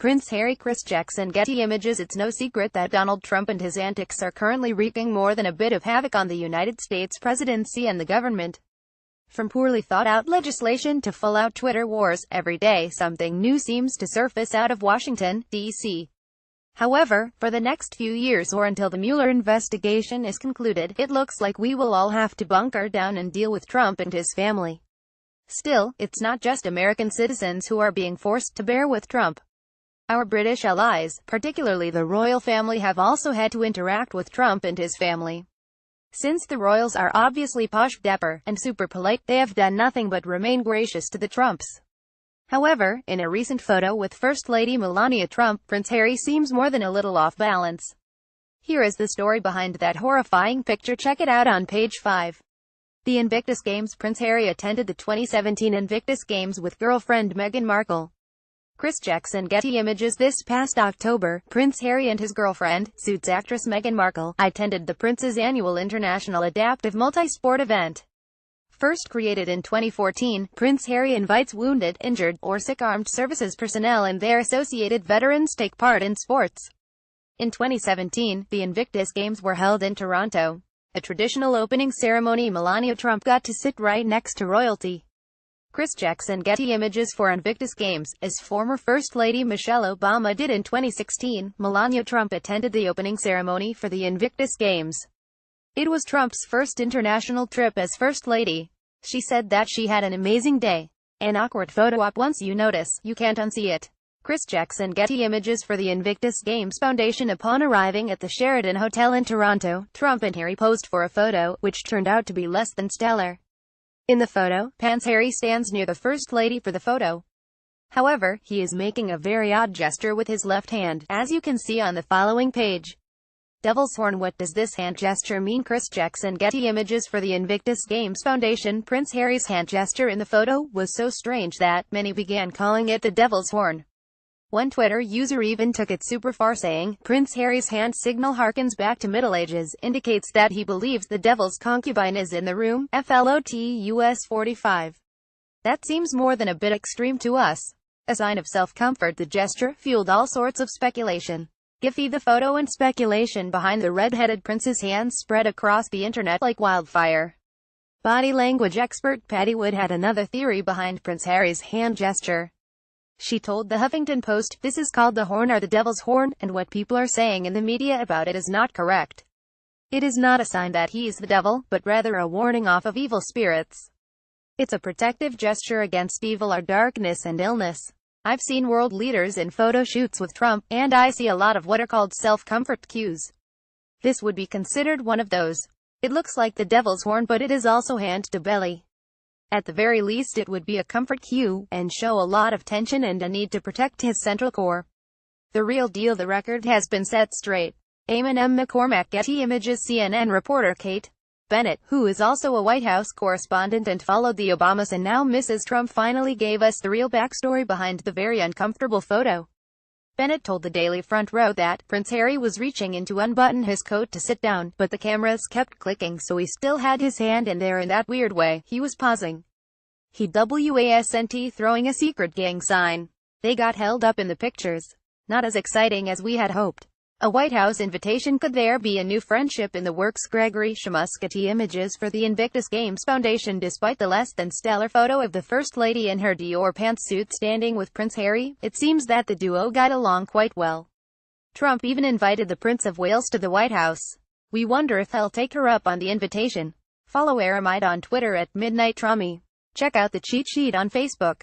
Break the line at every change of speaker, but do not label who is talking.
Prince Harry. JacksonGetty Images. It's no secret that Donald Trump and his antics are currently wreaking more than a bit of havoc on the United States presidency and the government. From poorly thought-out legislation to full-out Twitter wars, every day something new seems to surface out of Washington, D.C. However, for the next few years or until the Mueller investigation is concluded, it looks like we will all have to bunker down and deal with Trump and his family. Still, it's not just American citizens who are being forced to bear with Trump. Our British allies, particularly the royal family, have also had to interact with Trump and his family. Since the royals are obviously posh, dapper, and super polite, they have done nothing but remain gracious to the Trumps. However, in a recent photo with First Lady Melania Trump, Prince Harry seems more than a little off balance. Here is the story behind that horrifying picture. Check it out on page 5. The Invictus Games. Prince Harry attended the 2017 Invictus Games with girlfriend Meghan Markle. JacksonGetty Images. This past October, Prince Harry and his girlfriend, Suits actress Meghan Markle, attended the Prince's annual International Adaptive Multi-Sport event. First created in 2014, Prince Harry invites wounded, injured, or sick armed services personnel and their associated veterans take part in sports. In 2017, the Invictus Games were held in Toronto. A traditional opening ceremony. Melania Trump got to sit right next to royalty. JacksonGetty Images. For Invictus Games, as former First Lady Michelle Obama did in 2016, Melania Trump attended the opening ceremony for the Invictus Games. It was Trump's first international trip as First Lady. She said that she had an amazing day. An awkward photo op. Once you notice, you can't unsee it. JacksonGetty Images. For the Invictus Games Foundation. Upon arriving at the Sheraton Hotel in Toronto, Trump and Harry posed for a photo, which turned out to be less than stellar. In the photo, Prince Harry stands near the First Lady for the photo. However, he is making a very odd gesture with his left hand, as you can see on the following page. Devil's horn. What does this hand gesture mean? JacksonGetty Images. For the Invictus Games Foundation, Prince Harry's hand gesture in the photo was so strange that many began calling it the Devil's horn. One Twitter user even took it super far, saying, Prince Harry's hand signal harkens back to Middle Ages, indicates that he believes the devil's concubine is in the room. FLOTUS 45. That seems more than a bit extreme to us. A sign of self-comfort. The gesture fueled all sorts of speculation. Giphy. The photo and speculation behind the red-headed prince's hands spread across the internet like wildfire. Body language expert Patty Wood had another theory behind Prince Harry's hand gesture. She told the Huffington Post, "This is called the horn or the devil's horn, and what people are saying in the media about it is not correct. It is not a sign that he's the devil, but rather a warning off of evil spirits. It's a protective gesture against evil or darkness and illness. I've seen world leaders in photo shoots with Trump, and I see a lot of what are called self-comfort cues. This would be considered one of those. It looks like the devil's horn, but it is also hand to belly. At the very least it would be a comfort cue, and show a lot of tension and a need to protect his central core. The real deal. The record has been set straight." Eamon M. McCormack. Getty Images. CNN reporter Kate Bennett, who is also a White House correspondent and followed the Obamas and now Mrs. Trump, finally gave us the real backstory behind the very uncomfortable photo. Bennett told the Daily Front Row that Prince Harry was reaching in to unbutton his coat to sit down, but the cameras kept clicking, so he still had his hand in there in that weird way. He was pausing. He wasn't throwing a secret gang sign. They got held up in the pictures. Not as exciting as we had hoped. A White House invitation. Could there be a new friendship in the works? Gregory Getty Images. For the Invictus Games Foundation. Despite the less than stellar photo of the First Lady in her Dior pantsuit standing with Prince Harry, it seems that the duo got along quite well. Trump even invited the Prince of Wales to the White House. We wonder if he'll take her up on the invitation. Follow Aramide on Twitter at MidnightTrummy. Check out the cheat sheet on Facebook.